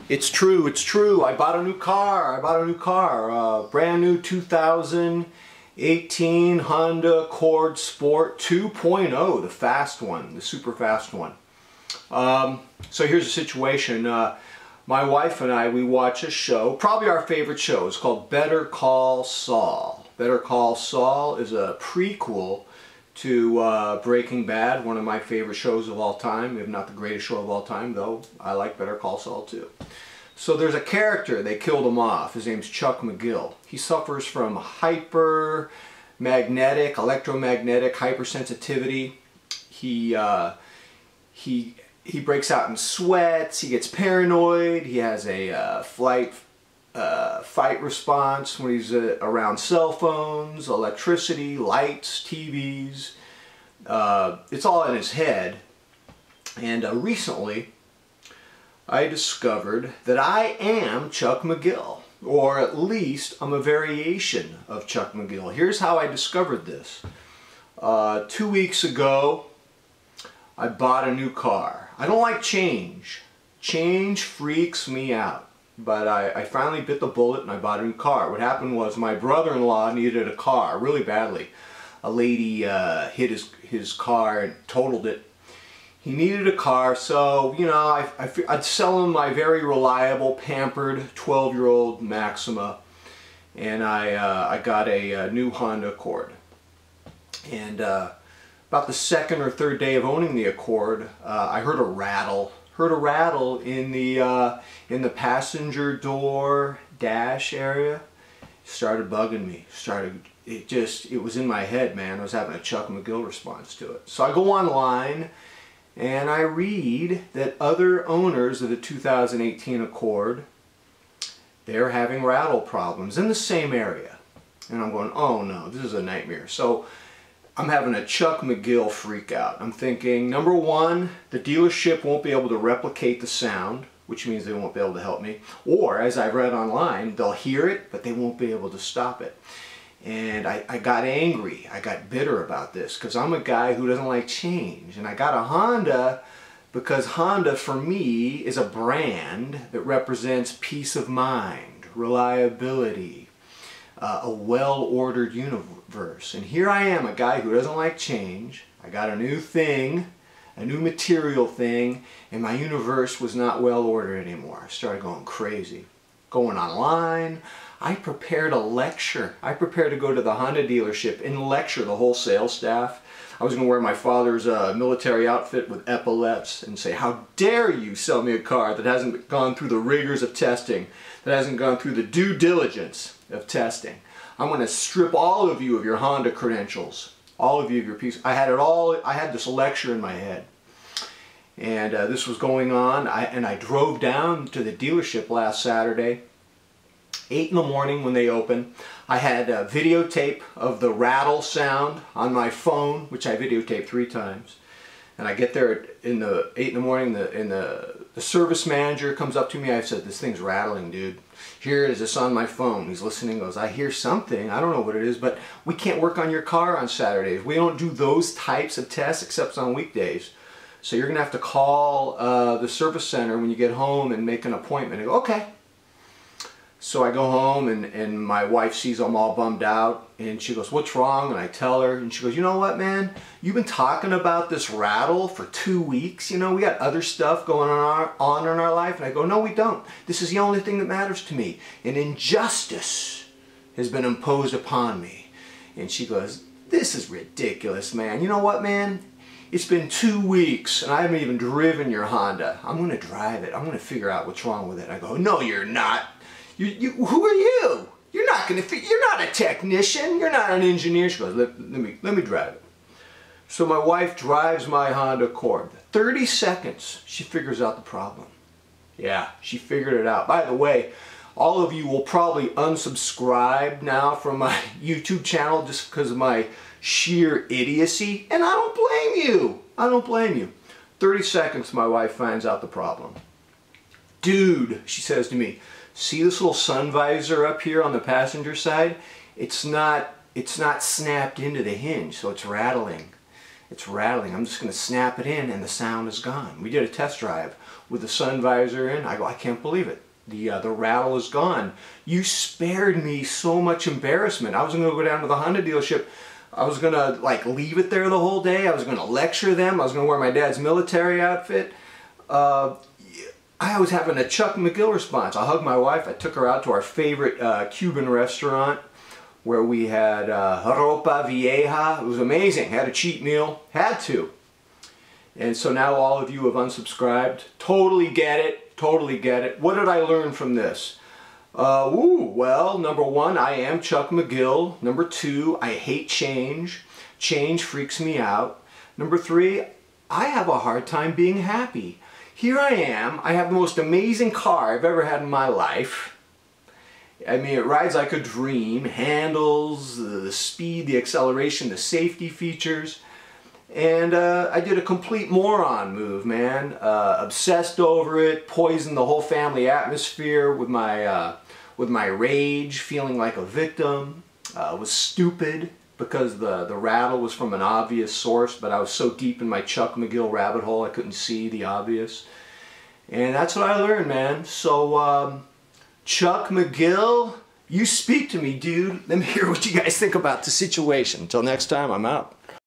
It's true, it's true. I bought a new car. Brand new 2018 Honda Accord Sport 2.0, the fast one, the super fast one. So here's the situation. My wife and I, we watch a show, probably our favorite show. It's called Better Call Saul. Better Call Saul is a prequel to Breaking Bad, one of my favorite shows of all time, if not the greatest show of all time, though I like Better Call Saul too. So there's a character, they killed him off. His name's Chuck McGill. He suffers from electromagnetic hypersensitivity. He breaks out in sweats, he gets paranoid, he has a fight response when he's around cell phones, electricity, lights, TVs. It's all in his head. And recently I discovered that I am Chuck McGill, or at least I'm a variation of Chuck McGill. Here's how I discovered this. 2 weeks ago I bought a new car. I don't like change. Change freaks me out. But I finally bit the bullet and I bought a new car. What happened was my brother-in-law needed a car really badly. A lady hit his car and totaled it. He needed a car, so, you know, I'd sell him my very reliable, pampered 12-year-old Maxima. And I got a new Honda Accord. And about the second or third day of owning the Accord, I heard a rattle. In the passenger door dash area. It started bugging me. It was in my head, man. I was having a Chuck McGill response to it. So I go online and I read that other owners of the 2018 Accord, they're having rattle problems in the same area. And I'm going, oh no, this is a nightmare. So I'm having a Chuck McGill freak out. I'm thinking, number one, the dealership won't be able to replicate the sound, which means they won't be able to help me. Or, as I read online, they'll hear it, but they won't be able to stop it. And I got angry. I got bitter about this because I'm a guy who doesn't like change. And I got a Honda because Honda, for me, is a brand that represents peace of mind, reliability, a well-ordered universe. And here I am, a guy who doesn't like change. I got a new thing, a new material thing, and my universe was not well-ordered anymore. I started going crazy. Going online. I prepared a lecture. I prepared to go to the Honda dealership and lecture the whole sales staff. I was going to wear my father's military outfit with epaulets and say, how dare you sell me a car that hasn't gone through the rigors of testing, that hasn't gone through the due diligence of testing. I'm going to strip all of you of your Honda credentials, all of you of your piece. I had it all. I had this lecture in my head, and this was going on. I drove down to the dealership last Saturday, 8 in the morning when they open. I had a videotape of the rattle sound on my phone, which I videotaped 3 times. And I get there in the 8 in the morning, the service manager comes up to me. I said, this thing's rattling, dude. Here it is, it's on my phone. He's listening, goes, I hear something. I don't know what it is, but we can't work on your car on Saturdays. We don't do those types of tests except on weekdays. So you're going to have to call the service center when you get home and make an appointment. I go, okay. So I go home and my wife sees I'm all bummed out and she goes, what's wrong? And I tell her and she goes, you know what, man? You've been talking about this rattle for 2 weeks. You know, we got other stuff going on in our life. And I go, no, we don't. This is the only thing that matters to me. An injustice has been imposed upon me. And she goes, this is ridiculous, man. You know what, man? It's been 2 weeks and I haven't even driven your Honda. I'm going to drive it. I'm going to figure out what's wrong with it. I go, no, you're not. Who are you? You're not going to. You're not a technician. You're not an engineer. She goes, let me drive it. So my wife drives my Honda Accord. 30 seconds, she figures out the problem. Yeah, she figured it out. By the way, all of you will probably unsubscribe now from my YouTube channel just because of my sheer idiocy, and I don't blame you. I don't blame you. 30 seconds, my wife finds out the problem. Dude, she says to me, see this little sun visor up here on the passenger side? It's not snapped into the hinge, so it's rattling. it's rattling. I'm just going to snap it in and the sound is gone. We did a test drive with the sun visor in. I go, I can't believe it. The rattle is gone. You spared me so much embarrassment. I was going to go down to the Honda dealership. I was going to like leave it there the whole day. I was going to lecture them. I was going to wear my dad's military outfit. I was having a Chuck McGill response. I hugged my wife. I took her out to our favorite Cuban restaurant where we had ropa vieja. It was amazing. Had a cheat meal. Had to. And so now all of you have unsubscribed. Totally get it. Totally get it. What did I learn from this? Well, number one, I am Chuck McGill. Number two, I hate change. Change freaks me out. Number three, I have a hard time being happy. Here I am. I have the most amazing car I've ever had in my life. I mean, it rides like a dream. Handles, the speed, the acceleration, the safety features. And I did a complete moron move, man. Obsessed over it, poisoned the whole family atmosphere with my rage, feeling like a victim. Was stupid because the rattle was from an obvious source, but I was so deep in my Chuck McGill rabbit hole I couldn't see the obvious. And that's what I learned, man. So, Chuck McGill, you speak to me, dude. Let me hear what you guys think about the situation. Until next time, I'm out.